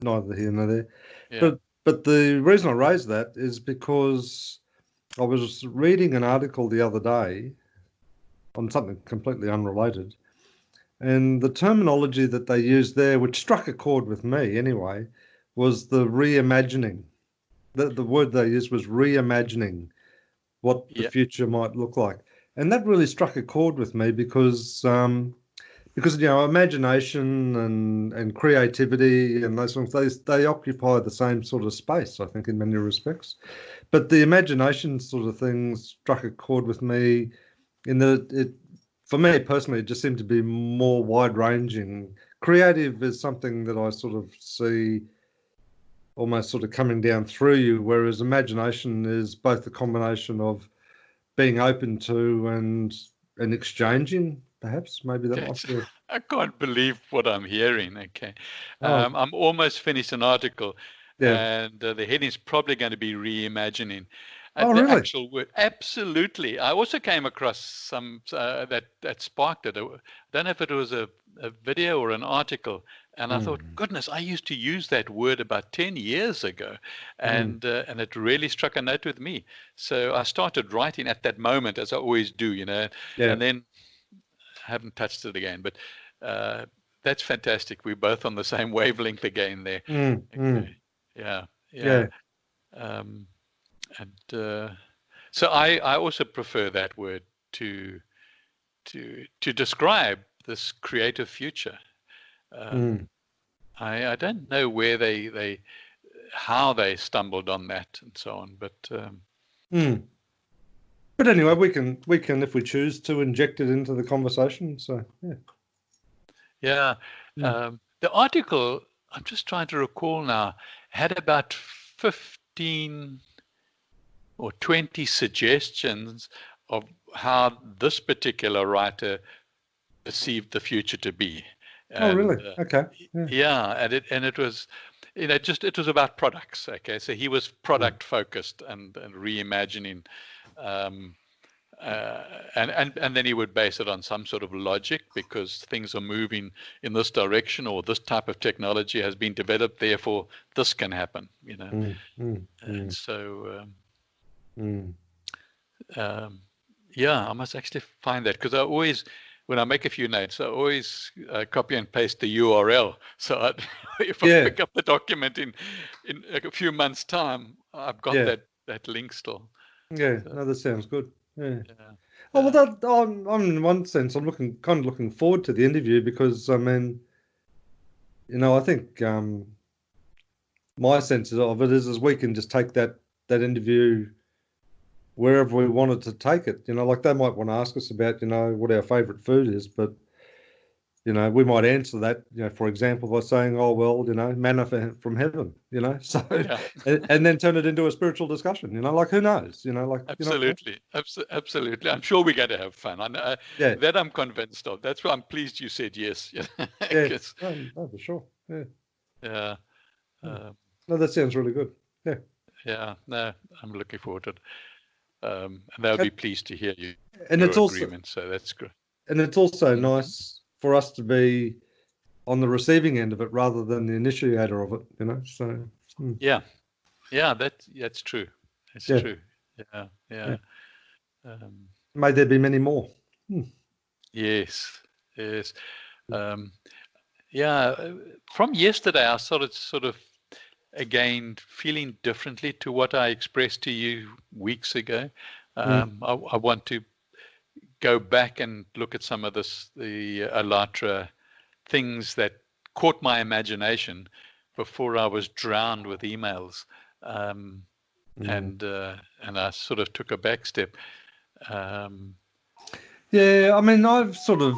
neither here nor there. Yeah. But the reason I raised that is because I was reading an article the other day on something completely unrelated, and the terminology that they used there, which struck a chord with me anyway, was the reimagining. The word they used was reimagining what the future might look like. And that really struck a chord with me because imagination and creativity and those things, they occupy the same sort of space, I think, in many respects. But the imagination sort of thing struck a chord with me in that for me personally, it just seemed to be more wide-ranging. Creative is something that I sort of see almost sort of coming down through you, whereas imagination is both a combination of being open to and exchanging, perhaps. Maybe that might be. I can't believe what I'm hearing. Okay. Oh, I'm almost finished an article, yeah. and the heading is probably going to be reimagining. Oh, The really? actual word, absolutely. I also came across some that sparked it. I don't know if it was a video or an article, and I thought, goodness, I used to use that word about 10 years ago, and it really struck a note with me. So I started writing at that moment, as I always do, Yeah. and then haven't touched it again. But that's fantastic. We're both on the same wavelength again there. Okay. Yeah. So I also prefer that word to describe this creative future. I don't know where how they stumbled on that and so on, but But anyway, we can if we choose to inject it into the conversation. So yeah. The article, I'm just trying to recall now, had about 15 or 20 suggestions of how this particular writer perceived the future to be. Oh, really? Okay. Yeah, and it was, it was about products. Okay, so he was product focused and reimagining, and then he would base it on some sort of logic because things are moving in this direction, or this type of technology has been developed, therefore this can happen. And so. Yeah, I must actually find that, because I always, when I make a few notes, I always copy and paste the URL. So if I pick up the document in a few months' time, I've got that link still. Yeah, so, no, that sounds good. Yeah. Oh, well, I'm in one sense, I'm kind of looking forward to the interview because, I mean, I think my sense of it is we can just take that interview wherever we wanted to take it. Like they might want to ask us about, what our favorite food is, but, we might answer that, for example, by saying, oh, well, manna from heaven, so, and then turn it into a spiritual discussion, like, who knows, like. Absolutely. Absolutely. I'm sure we're going to have fun. I know, that I'm convinced of. That's why I'm pleased you said yes. Yes, no, for sure. Yeah. No, that sounds really good. Yeah. Yeah. No, I'm looking forward to it. And they'll be pleased to hear you. And it's also agreement, so that's good. And it's also nice for us to be on the receiving end of it rather than the initiator of it, so. Yeah, that's true. That's true. Yeah. May there be many more. Yes. Yeah, from yesterday I started sort of again feeling differently to what I expressed to you weeks ago. I want to go back and look at some of the Alltra things that caught my imagination before I was drowned with emails, and I sort of took a back step. Yeah, I mean, I've sort of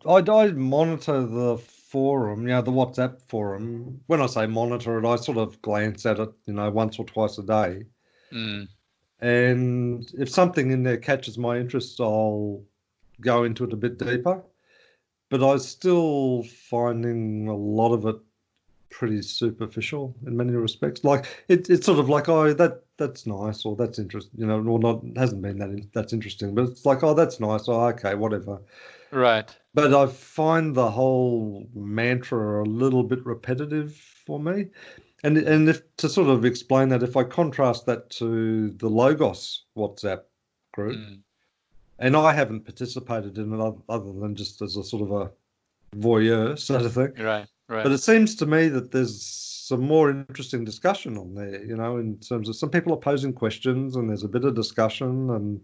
I monitor the forum, the WhatsApp forum. When I say monitor it, I sort of glance at it, once or twice a day. And if something in there catches my interest, I'll go into it a bit deeper. But I'm still finding a lot of it pretty superficial in many respects. Like it's sort of like, oh, that's nice, or that's interesting, you know, or not, hasn't been that's interesting, but it's like, oh, that's nice, oh, okay, whatever. Right. But I find the whole mantra a little bit repetitive for me. And if to sort of explain that, if I contrast that to the Logos WhatsApp group, and I haven't participated in it other than just as a sort of a voyeur sort of thing. Right. But it seems to me that there's some more interesting discussion on there, you know, in terms of some people are posing questions and there's a bit of discussion,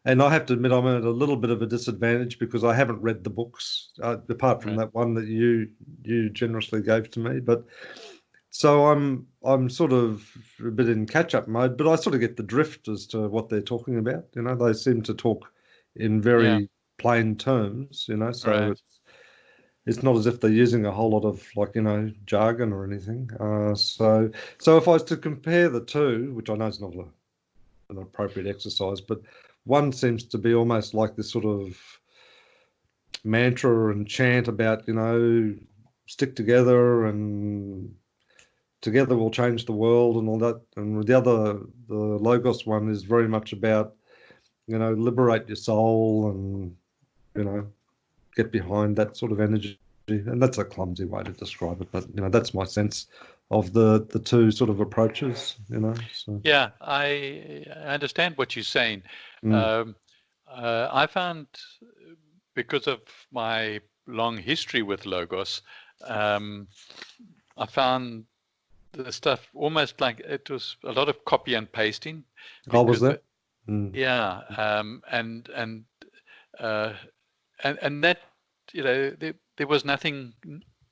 and I have to admit I'm at a little bit of a disadvantage because I haven't read the books apart from that one that you generously gave to me. But so I'm sort of a bit in catch-up mode, but I sort of get the drift as to what they're talking about. You know, they seem to talk in very plain terms, you know, so it's not as if they're using a whole lot of, like, you know, jargon or anything. So if I was to compare the two, which I know is not an appropriate exercise, but one seems to be almost like this sort of mantra and chant about, you know, stick together and together we'll change the world and all that. And the Logos one is very much about, you know, liberate your soul and, you know, get behind that sort of energy. And that's a clumsy way to describe it, but, you know, that's my sense of the two sort of approaches, you know. So. Yeah, I understand what you're saying. I found, because of my long history with Logos, I found the stuff almost like it was a lot of copy and pasting. Oh, was that? Yeah, and that, you know, there was nothing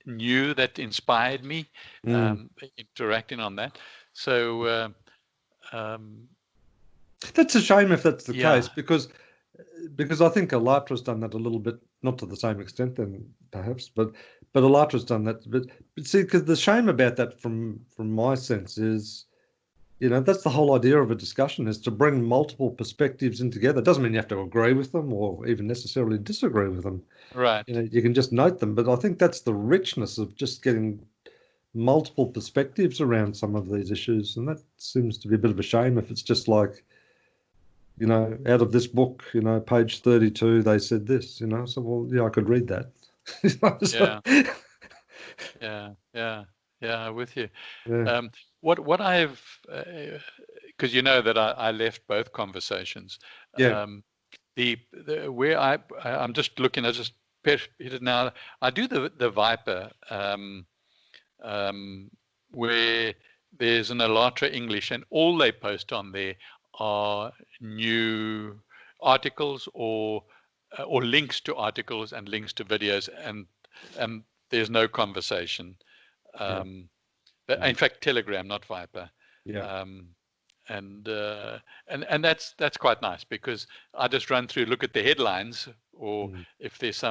new that inspired me interacting on that. So that's a shame if that's the case, because I think Altra's done that a little bit, not to the same extent then perhaps, but Altra's done that. But see, because the shame about that from my sense is, you know, that's the whole idea of a discussion, is to bring multiple perspectives in together. It doesn't mean you have to agree with them or even necessarily disagree with them. Right. You know, you can just note them. But I think that's the richness of just getting multiple perspectives around some of these issues. And that seems to be a bit of a shame if it's just like, you know, out of this book, you know, page 32, they said this, you know. So, well, yeah, I could read that. Yeah, with you. Yeah. What I've, because you know that I left both conversations. Yeah. The where I'm just looking, I just hit it now. I do the Viper, where there's an Alltra English, and all they post on there are new articles or links to articles and links to videos, and there's no conversation. In fact, Telegram, not Viper. Yeah. And that's quite nice, because I just run through, look at the headlines, or if there's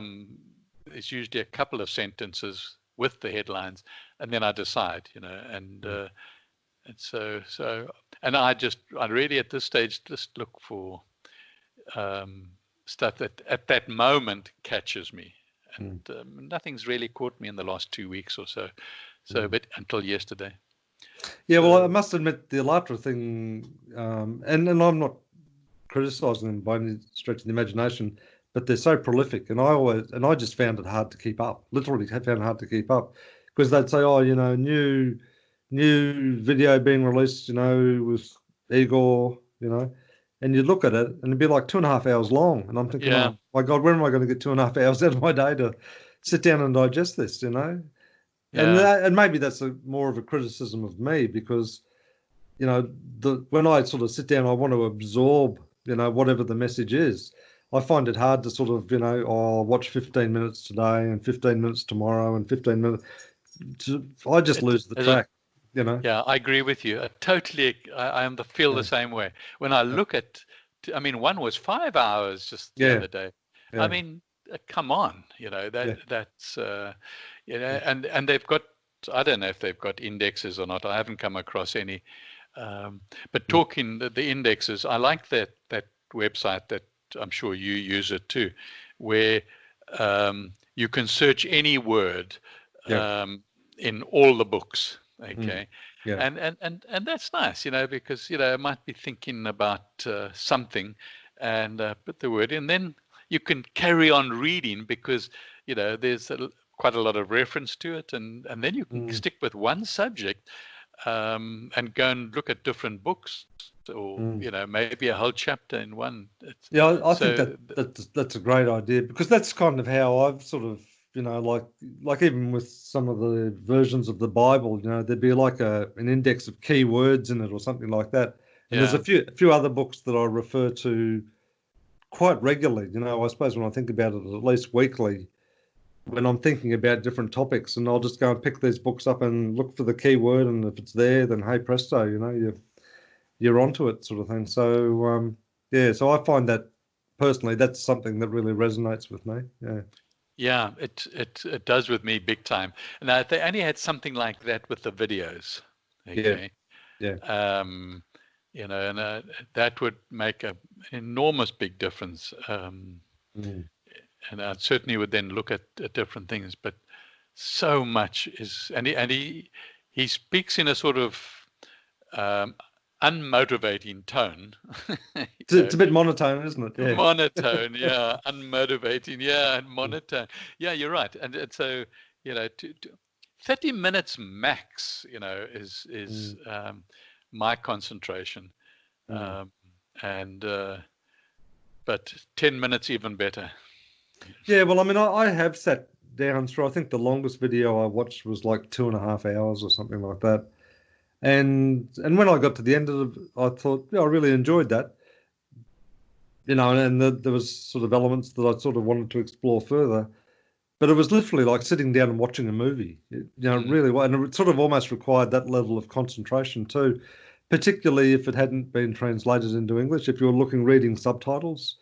usually a couple of sentences with the headlines, and then I decide, you know, and so I really at this stage just look for stuff that at that moment catches me, and nothing's really caught me in the last 2 weeks or so. But until yesterday. Yeah, well, I must admit the Alltra thing, and I'm not criticising them by any stretch of the imagination, but they're so prolific, and I just found it hard to keep up. Literally found it hard to keep up, because they'd say, oh, you know, new video being released, you know, with Igor, you know, and you'd look at it and it'd be like 2.5 hours long, and I'm thinking, oh my God, when am I going to get 2.5 hours out of my day to sit down and digest this, you know? And maybe that's more of a criticism of me, because, you know, when I sort of sit down, I want to absorb, you know, whatever the message is. I find it hard to sort of, you know, watch 15 minutes today and 15 minutes tomorrow and 15 minutes. I just lose the track, you know. Yeah, I agree with you. I feel the same way. When I look at, I mean, one was 5 hours just the other day. Yeah. I mean, come on, you know, that's, you know, and they've got, I don't know if they've got indexes or not. I haven't come across any. But talking the indexes, I like that website that I'm sure you use it too, where you can search any word. in all the books. Okay. Yeah. And that's nice, because, I might be thinking about something and put the word in, then you can carry on reading because, there's quite a lot of reference to it. And then you can stick with one subject and go and look at different books or, maybe a whole chapter in one. I think that's a great idea, because that's kind of how I've sort of, like even with some of the versions of the Bible, there'd be like an index of key words in it or something like that. And there's a few other books that I refer to quite regularly. I suppose when I think about it, at least weekly, when I'm thinking about different topics, and I'll just go and pick these books up and look for the key word, and if it's there, then hey presto, you're onto it, sort of thing. So so I find that personally, that's something that really resonates with me. Yeah, it does with me big time. And they only had something like that with the videos. Okay. Yeah. And that would make an enormous big difference. And I certainly would then look at different things, but so much is, and he speaks in a sort of unmotivating tone. It's a bit monotone, isn't it? Yeah. Monotone, yeah. Unmotivating, yeah, and monotone. Yeah, you're right. And so, 30 minutes max, is my concentration. But 10 minutes even better. Yeah, well, I mean, I have sat down through, I think the longest video I watched was like 2.5 hours or something like that. And when I got to the end of it, I thought, I really enjoyed that. And there was sort of elements that I sort of wanted to explore further. But it was literally like sitting down and watching a movie, really. And it sort of almost required that level of concentration too, particularly if it hadn't been translated into English. If you were reading subtitles,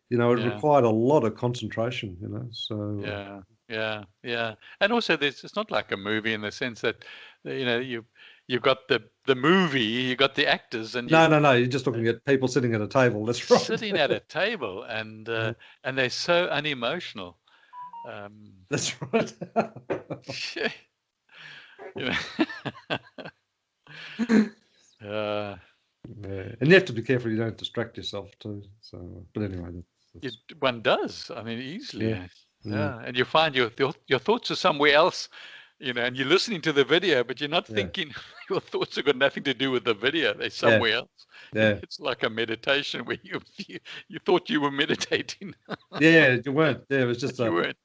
it required a lot of concentration, so. Yeah. And also it's not like a movie in the sense that, you've got the movie, you got the actors, and no, you're just looking at people sitting at a table. That's right. Sitting at a table, and they're so unemotional. That's right. And you have to be careful you don't distract yourself too. So, but anyway, one does. I mean, easily. Yeah. And you find your thoughts are somewhere else, and you're listening to the video, but you're not thinking. Your thoughts have got nothing to do with the video. They're somewhere else. Yeah. It's like a meditation where you thought you were meditating. Yeah, you weren't. Yeah, it was just you weren't.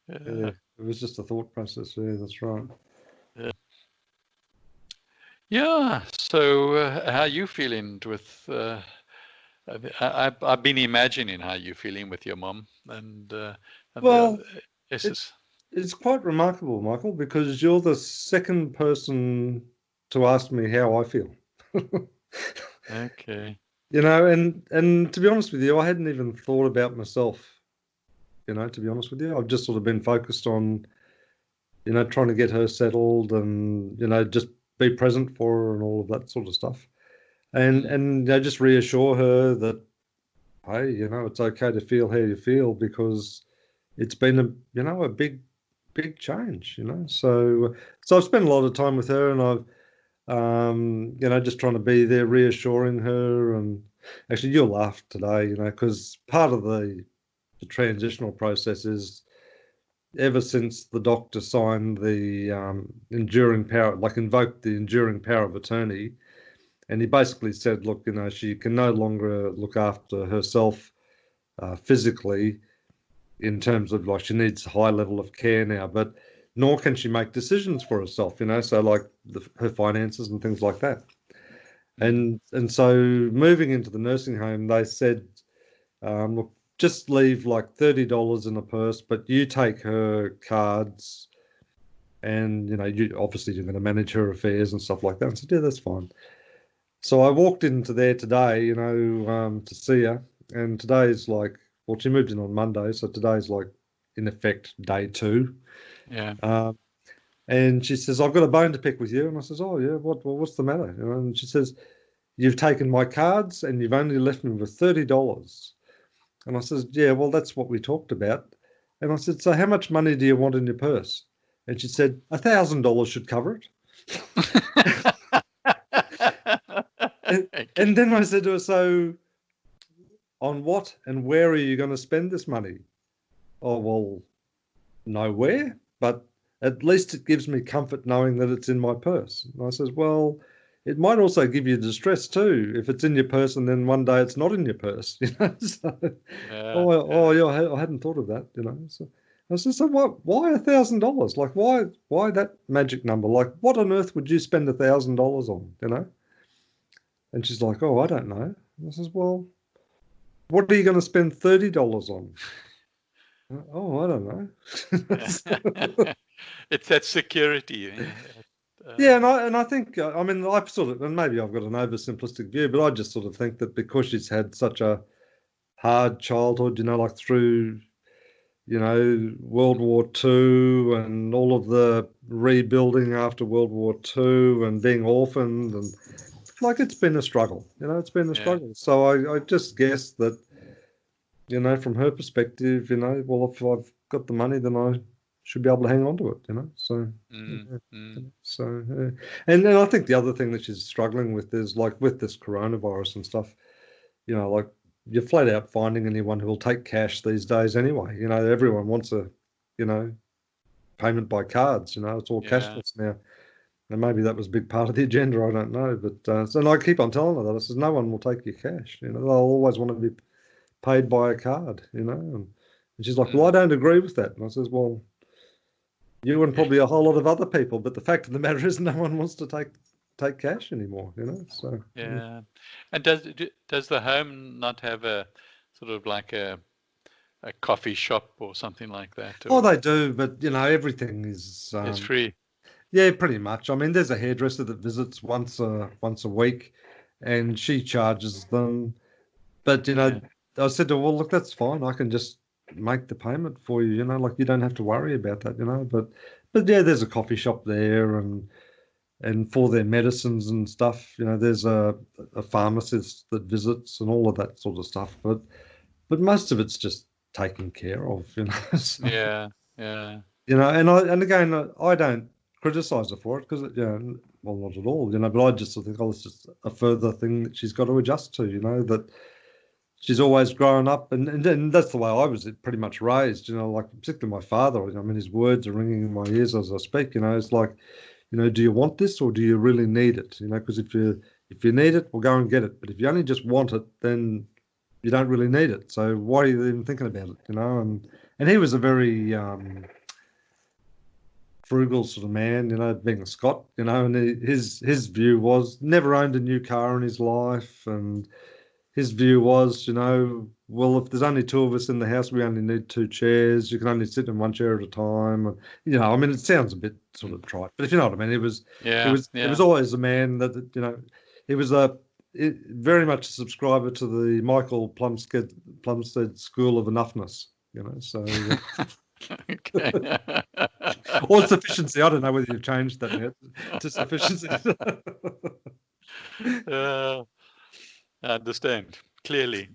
Yeah, it was just a thought process. Yeah, that's right. Yeah. So, how are you feeling with? I've been imagining how you're feeling with your mom, and well, it's quite remarkable, Michael, because you're the second person to ask me how I feel. Okay. And to be honest with you, I hadn't even thought about myself. To be honest with you, I've just sort of been focused on, trying to get her settled and, just be present for her and all of that sort of stuff. And just reassure her that, hey, it's okay to feel how you feel, because it's been a big change, So I've spent a lot of time with her, and I've, just trying to be there, reassuring her. And actually, you'll laugh today, because part of the transitional process is, ever since the doctor signed the enduring power, invoked the enduring power of attorney, and he basically said, look, she can no longer look after herself physically, in terms of she needs a high level of care now, but nor can she make decisions for herself, so her finances and things like that. And so moving into the nursing home, they said, look, just leave $30 in a purse, but you take her cards, and you obviously you're going to manage her affairs and stuff like that. And I said, yeah, that's fine. So I walked into there today, to see her, and today's she moved in on Monday, so today's in effect day 2. Yeah. And she says, I've got a bone to pick with you. And I says, oh yeah, what's the matter? And she says, you've taken my cards and you've only left me with $30. And I says, yeah, well, that's what we talked about. And I said, so how much money do you want in your purse? And she said, $1,000 should cover it. and then I said to her, so on what and where are you going to spend this money? Oh, well, nowhere, but at least it gives me comfort knowing that it's in my purse. And I says, well, it might also give you distress too if it's in your purse and then one day it's not in your purse. So, yeah, I hadn't thought of that. So I said, so why $1,000? Like, why that magic number? Like, what on earth would you spend $1,000 on? And she's like, oh, I don't know. And I says, well, what are you going to spend $30 on? Oh, I don't know. It's that security. Yeah, and I think, I mean, I've sort of, and maybe I've got an oversimplistic view, but I just sort of think that because she's had such a hard childhood, like through, World War II and all of the rebuilding after World War II and being orphaned, and like it's been a struggle, it's been a struggle. So I just guess that, from her perspective, well, if I've got the money, then I should be able to hang on to it, So, and then I think the other thing that she's struggling with is like with this coronavirus and stuff, like you're flat out finding anyone who will take cash these days anyway. Everyone wants a, payment by cards. It's all cashless now. And maybe that was a big part of the agenda. I don't know, but so and I keep on telling her that I says no one will take your cash. They'll always want to be paid by a card. And she's like, well, I don't agree with that. And I says, well, you and probably a whole lot of other people, but the fact of the matter is no one wants to take cash anymore, so yeah. And does the home not have a sort of like a coffee shop or something like that? Oh, they do, but everything is it's free. Yeah, pretty much. I mean, there's a hairdresser that visits once a week, and she charges them. But I said to her, well, look, that's fine. I can just make the payment for you. Like you don't have to worry about that. But yeah, there's a coffee shop there, and for their medicines and stuff, there's a pharmacist that visits and all of that sort of stuff. But most of it's just taken care of. So, yeah. And again, I don't criticize her for it because well, not at all. But I just think, oh, it's just a further thing that she's got to adjust to. That she's always grown up, and that's the way I was pretty much raised. Like particularly my father. I mean, his words are ringing in my ears as I speak. It's like, do you want this or do you really need it? Because if you need it, well, go and get it. But if you only just want it, then you don't really need it. So why are you even thinking about it? And he was a very frugal sort of man, being a Scot, and his view was never owned a new car in his life, and his view was, well, if there's only two of us in the house, we only need two chairs. You can only sit in one chair at a time. And, I mean, it sounds a bit sort of trite, but if you know what I mean, it was always a man that, he was very much a subscriber to the Michael Plumstead School of Enoughness, so. Okay. Or sufficiency. I don't know whether you've changed that yet to sufficiency. I understand clearly.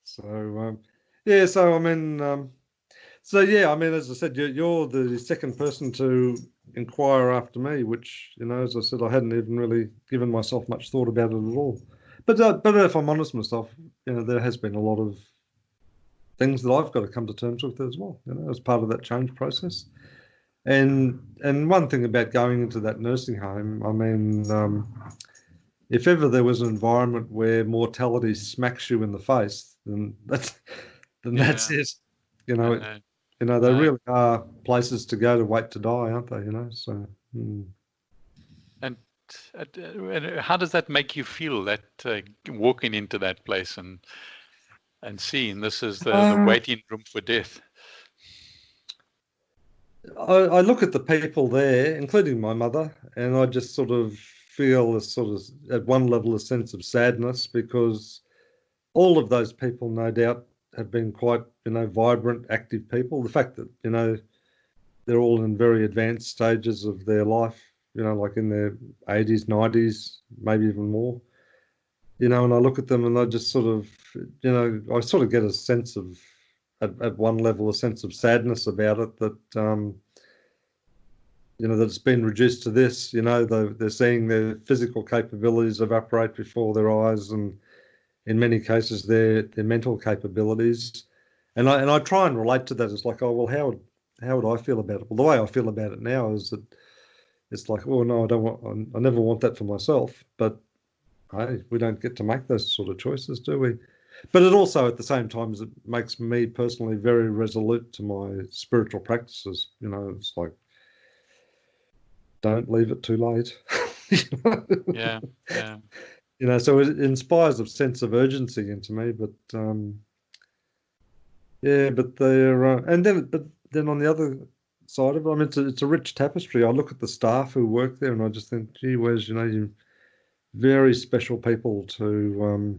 So I mean, I mean, as I said, you're the second person to inquire after me, which as I said, I hadn't even really given myself much thought about it at all. But if I'm honest with myself, there has been a lot of things that I've got to come to terms with as well, as part of that change process. And one thing about going into that nursing home, I mean, if ever there was an environment where mortality smacks you in the face, then that's it. They really are places to go to wait to die, aren't they? So. And how does that make you feel, that walking into that place and seeing this is the waiting room for death? I look at the people there, including my mother, and I just sort of feel at one level a sense of sadness, because all of those people, no doubt, have been quite, vibrant, active people. The fact that, they're all in very advanced stages of their life, like in their 80s, 90s, maybe even more. you know, and I look at them and I just sort of, you know, I sort of get a sense of, at one level, a sense of sadness about it that, you know, that it's been reduced to this, you know, they're seeing their physical capabilities evaporate before their eyes, and in many cases their mental capabilities. And I try and relate to that as like, oh, well, how would I feel about it? Well, the way I feel about it now is that it's like, oh, no, I never want that for myself. But hey, we don't get to make those sort of choices, do we? But it also, at the same time, it makes me personally very resolute to my spiritual practices. You know, it's like, don't leave it too late. You know? Yeah, yeah. You know, so it inspires a sense of urgency into me. But yeah, but then on the other side of it, I mean, it's a rich tapestry. I look at the staff who work there, and I just think, gee whiz, you know, you very special people to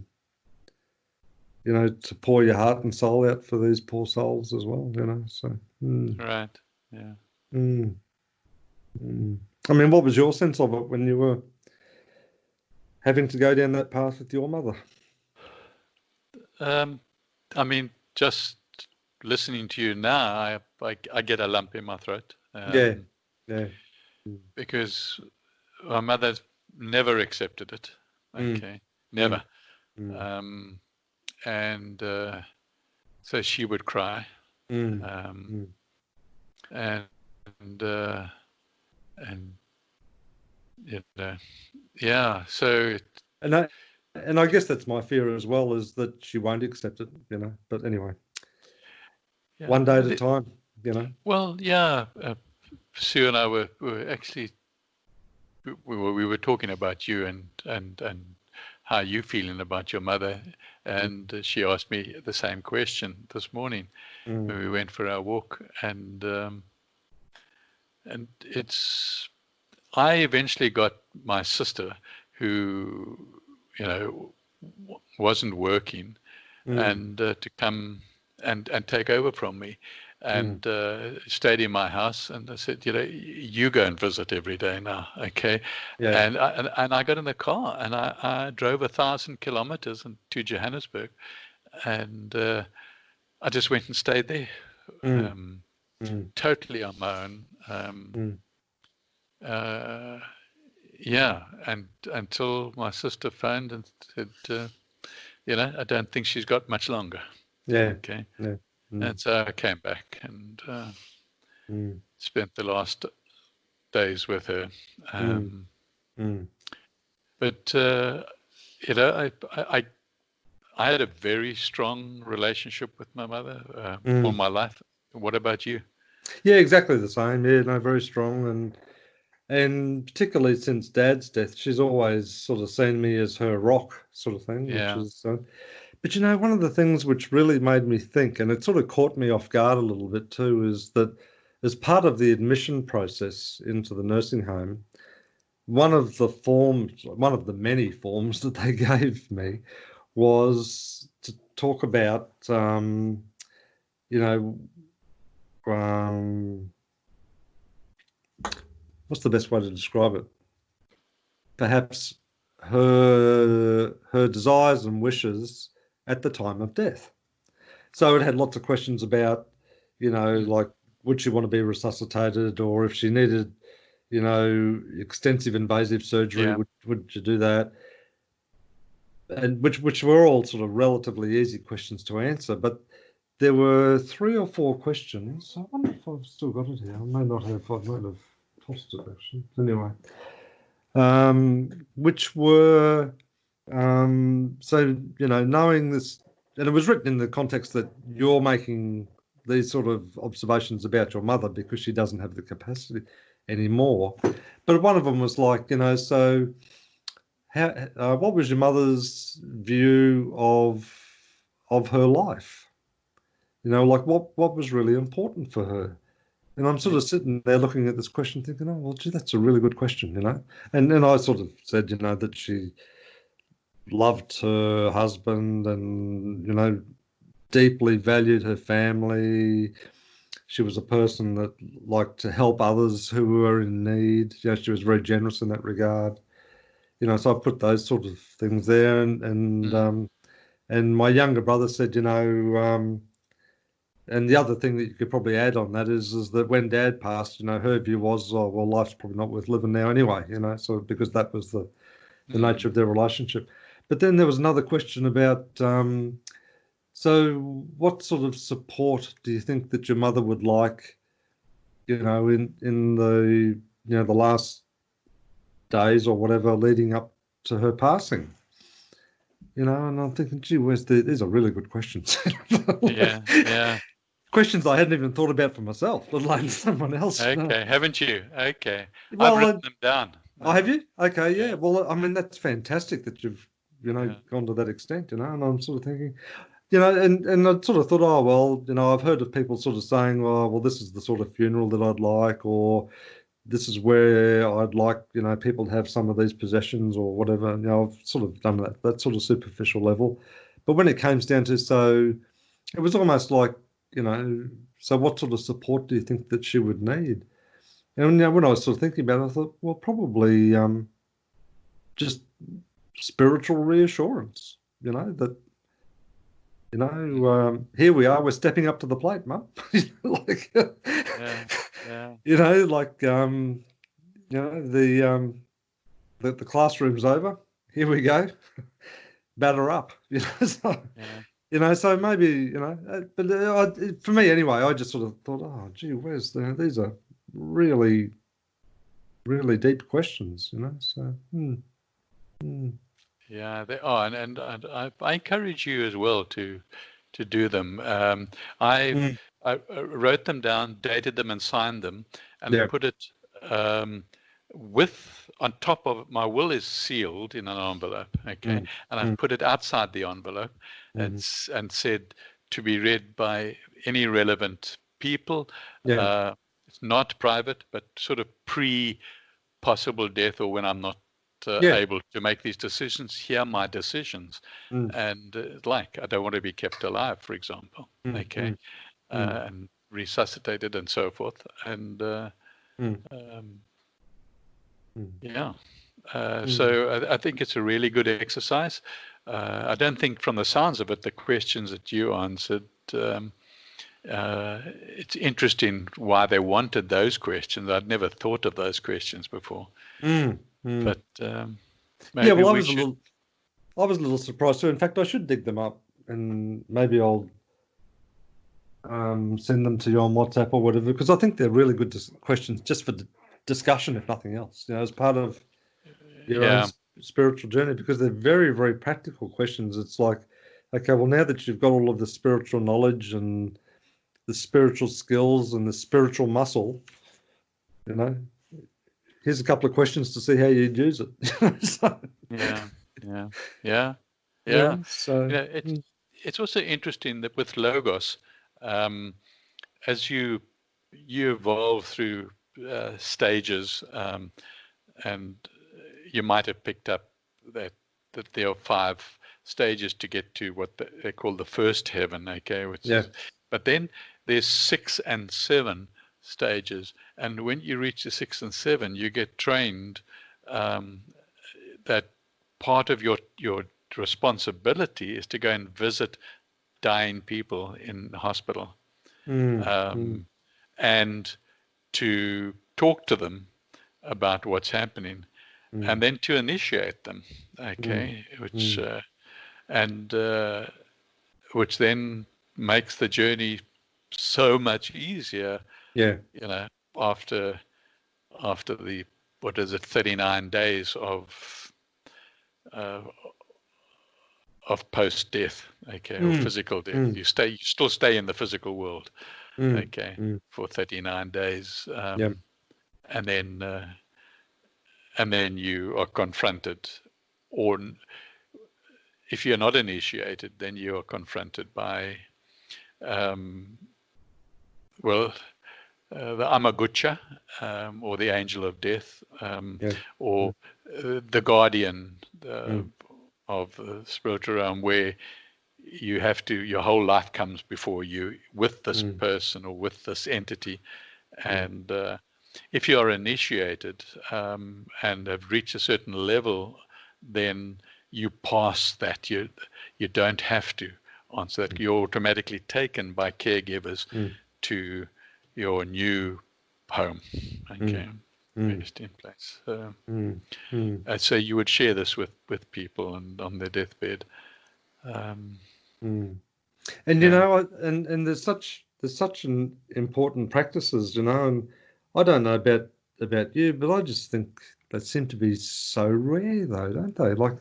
you know, to pour your heart and soul out for these poor souls as well, you know. So Right. Yeah. mm, I mean, what was your sense of it when you were having to go down that path with your mother? I mean, just listening to you now, I get a lump in my throat. Yeah, yeah. Because my mother never accepted it. Okay, never. And so she would cry, and you know, yeah. So and I guess that's my fear as well, is that she won't accept it, you know. But anyway, yeah, one day at a time, you know. Well, yeah. Sue and I were actually we were talking about you and how you feeling about your mother, and she asked me the same question this morning when we went for our walk, and it's I eventually got my sister, who, you know, wasn't working, and to come and take over from me, and stayed in my house. And I said, you know, you go and visit every day now, okay? Yeah. And I got in the car and I drove 1,000 kilometers to Johannesburg, and I just went and stayed there, totally on my own. Yeah, and until my sister phoned and said, you know, I don't think she's got much longer. Yeah. Okay. Yeah. And so I came back and spent the last days with her. But you know, I had a very strong relationship with my mother all my life. What about you? Yeah, exactly the same. Yeah, no, very strong, and particularly since Dad's death, she's always sort of seen me as her rock, sort of thing. Yeah. Which is, but you know, one of the things which really made me think, and it sort of caught me off guard a little bit too, is that as part of the admission process into the nursing home, one of the many forms that they gave me was to talk about, you know, what's the best way to describe it? Perhaps her desires and wishes at the time of death. So it had lots of questions about, you know, like, would she want to be resuscitated, or if she needed, you know, extensive invasive surgery, would you do that? And which were all sort of relatively easy questions to answer, but there were 3 or 4 questions. I wonder if I've still got it here. I may not have. I might have tossed it actually. Anyway, which were so, you know, knowing this, and it was written in the context that you're making these sort of observations about your mother because she doesn't have the capacity anymore. But one of them was like, you know, so what was your mother's view of her life? You know, like what was really important for her? And I'm sort of sitting there looking at this question, thinking, oh, well, gee, that's a really good question, you know. And then I sort of said, you know, that she loved her husband and, you know, deeply valued her family. She was a person that liked to help others who were in need. You know, she was very generous in that regard. so I put those sort of things there, and my younger brother said, and the other thing that you could probably add on that is that when Dad passed, her view was, oh, well, life's probably not worth living now anyway, so because that was the nature of their relationship. But then there was another question about, so what sort of support do you think that your mother would like, in the, the last days or whatever leading up to her passing? And I'm thinking, gee, these are really good questions. Yeah. Questions I hadn't even thought about for myself, let alone someone else. Okay, haven't you? Okay. Well, I've written them down. Oh, have you? Okay, yeah. Well, I mean, that's fantastic that you've, gone to that extent, and I'm sort of thinking, and I sort of thought, oh, well, I've heard of people sort of saying, well, this is the sort of funeral that I'd like, or this is where I'd like, people to have some of these possessions or whatever. I've sort of done that sort of superficial level. But when it comes down to, so it was almost like, so what sort of support do you think that she would need? And when I was sort of thinking about it, I thought, well, probably just spiritual reassurance, that, here we are, we're stepping up to the plate, Mum. Like, like, the classroom's over. Here we go. Batter up, So, so maybe, but for me anyway, I just sort of thought, oh, gee whiz, these are really, really deep questions, So. Yeah, they are, and I encourage you as well to do them. I wrote them down, dated them, and signed them, and put it on top of my will is sealed in an envelope. Okay, and I've put it outside the envelope, and said to be read by any relevant people. It's not private, but sort of pre-possible death, or when I'm not able to make these decisions. Here are my decisions, and I don't want to be kept alive, for example. And resuscitated and so forth, and so I think it's a really good exercise. I don't think, from the sounds of it, the questions that you answered, it's interesting why they wanted those questions. I'd never thought of those questions before. But maybe well, I was a little surprised too. In fact, I should dig them up, and maybe I'll send them to you on WhatsApp or whatever, because I think they're really good questions just for discussion, if nothing else. As part of your own spiritual journey, because they're very, very practical questions. It's like, okay, well, now that you've got all of the spiritual knowledge and the spiritual skills and the spiritual muscle, here's a couple of questions to see how you'd use it. So, So it's also interesting that with Logos, as you evolve through stages, and you might have picked up that there are 5 stages to get to what they call the first heaven. Okay, but then there's 6 and 7 stages, and when you reach the 6 and 7, you get trained that part of your responsibility is to go and visit dying people in the hospital, and to talk to them about what's happening, and then to initiate them. Okay, which then makes the journey so much easier. After the, what is it, 39 days of post-death, or physical death. You still stay in the physical world, for 39 days, and then you are confronted, or if you're not initiated, then you are confronted by the Amagucha, or the angel of death, or the guardian of the spiritual realm, where you have to, your whole life comes before you with this person or with this entity. And if you are initiated and have reached a certain level then you pass that. You don't have to answer that. You're automatically taken by caregivers to your new home. Okay. Rest in place. So you would share this with people and on their deathbed. And you know, and there's such an important practices, you know, and I don't know about you, but I just think they seem to be so rare, though, don't they? Like,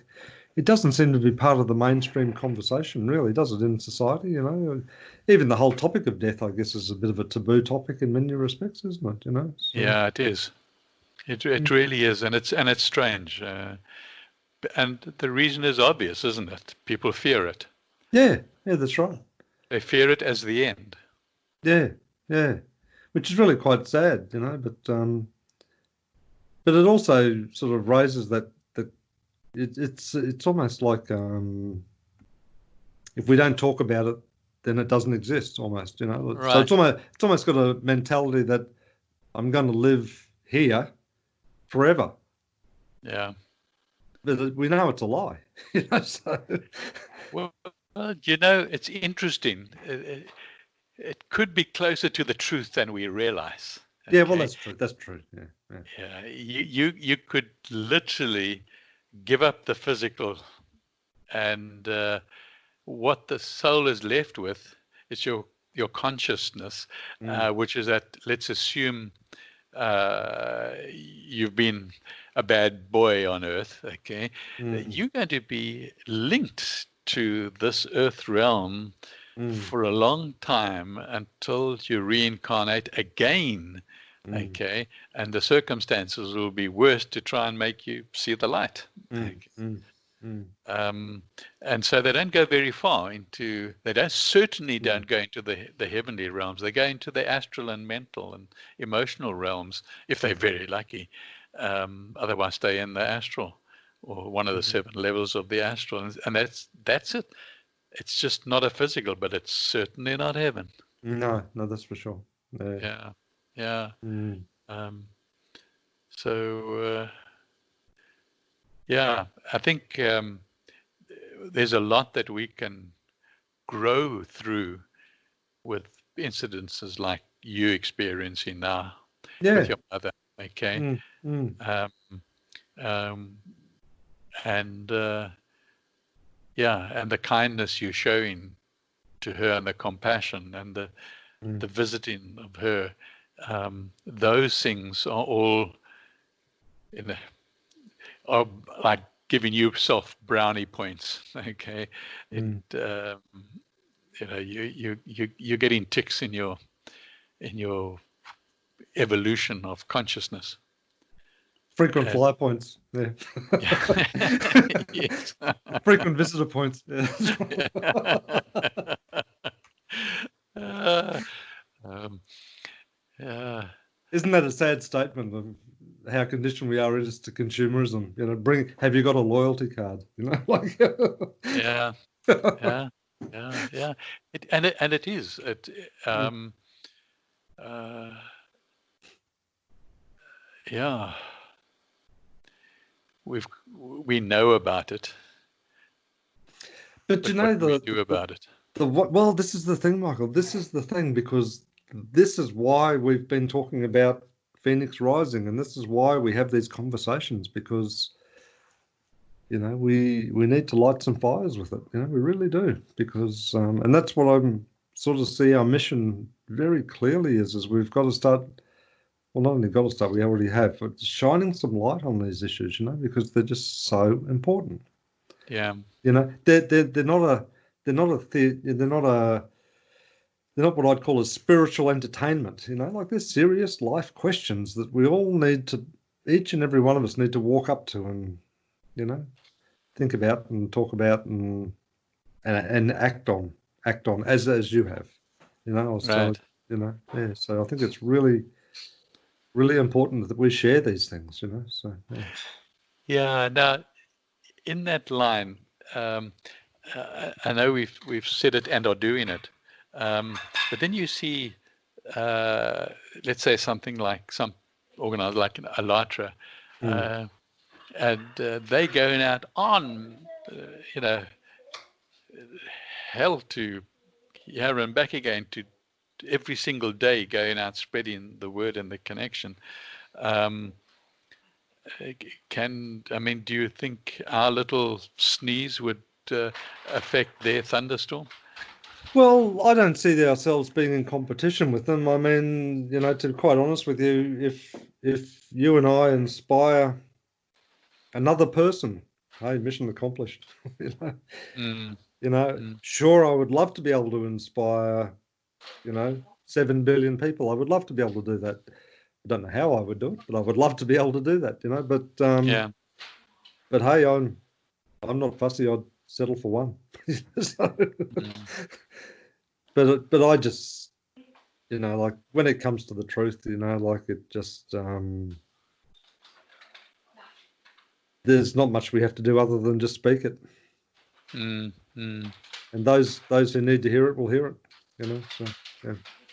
it doesn't seem to be part of the mainstream conversation, really, does it, in society? You know, even the whole topic of death, I guess, is a bit of a taboo topic in many respects, isn't it? You know. So, yeah, it is. It really is, and it's strange. And the reason is obvious, isn't it? People fear it. Yeah, that's right. They fear it as the end. Yeah, which is really quite sad, you know. But it also sort of raises that it's almost like if we don't talk about it, then it doesn't exist, almost, you know. Right. So it's almost got a mentality that I'm going to live here forever. Yeah. But we know it's a lie, you know. So. Well, you know, it's interesting. It could be closer to the truth than we realize. Okay? Yeah, well, that's true. That's true. Yeah. You could literally give up the physical, and what the soul is left with is your consciousness, which is that, let's assume you've been a bad boy on earth, okay? You're going to be linked to this earth realm for a long time until you reincarnate again, okay? And the circumstances will be worse to try and make you see the light. And so they don't go very far into, certainly don't go into the heavenly realms. They go into the astral and mental and emotional realms if they're very lucky. Otherwise stay in the astral, or one of the 7 levels of the astral. And that's it. It's just not a physical, but it's certainly not heaven. No, that's for sure. Yeah. So yeah, I think there's a lot that we can grow through with incidences like you experiencing now with your mother, okay? And the kindness you're showing to her, and the compassion and the visiting of her, those things are all are like giving yourself brownie points, okay? You know, you're getting ticks in your evolution of consciousness. Frequent fly points. Yeah. Yes. Frequent visitor points. Yeah. Yeah. Isn't that a sad statement of how conditioned we are to consumerism? You know, have you got a loyalty card? You know, like. Yeah. It is. Yeah. We know about it. But you know, what we do about it. Well, this is the thing, Michael. This is the thing, because this is why we've been talking about Phoenix Rising, and this is why we have these conversations, because, you know, we need to light some fires with it. You know, we really do, because and that's what I'm sort of see our mission very clearly is we've got to start. Well, not only got to start, we already have, but shining some light on these issues, you know, because they're just so important. Yeah. You know, they're not what I'd call a spiritual entertainment. You know, like they're serious life questions that we all need to, each and every one of us need to walk up to and, you know, think about and talk about and act on as you have, you know. So, you know, yeah. So I think it's really, really important that we share these things, you know. So yeah. Now, in that line, I know we've said it and are doing it, but then you see, let's say something like some organized like Alltra, and they going out on, you know, hell to here and back again, to every single day going out spreading the word and the connection. Do you think our little sneeze would affect their thunderstorm? Well, I don't see ourselves being in competition with them. I mean, you know, to be quite honest with you, if you and I inspire another person, hey, mission accomplished. Sure, I would love to be able to inspire, 7 billion people. I would love to be able to do that. I don't know how I would do it, but I would love to be able to do that, But yeah. But hey, I'm not fussy. I'd settle for one. But I just, like when it comes to the truth, like it just there's not much we have to do other than just speak it. And those who need to hear it will hear it, So yeah.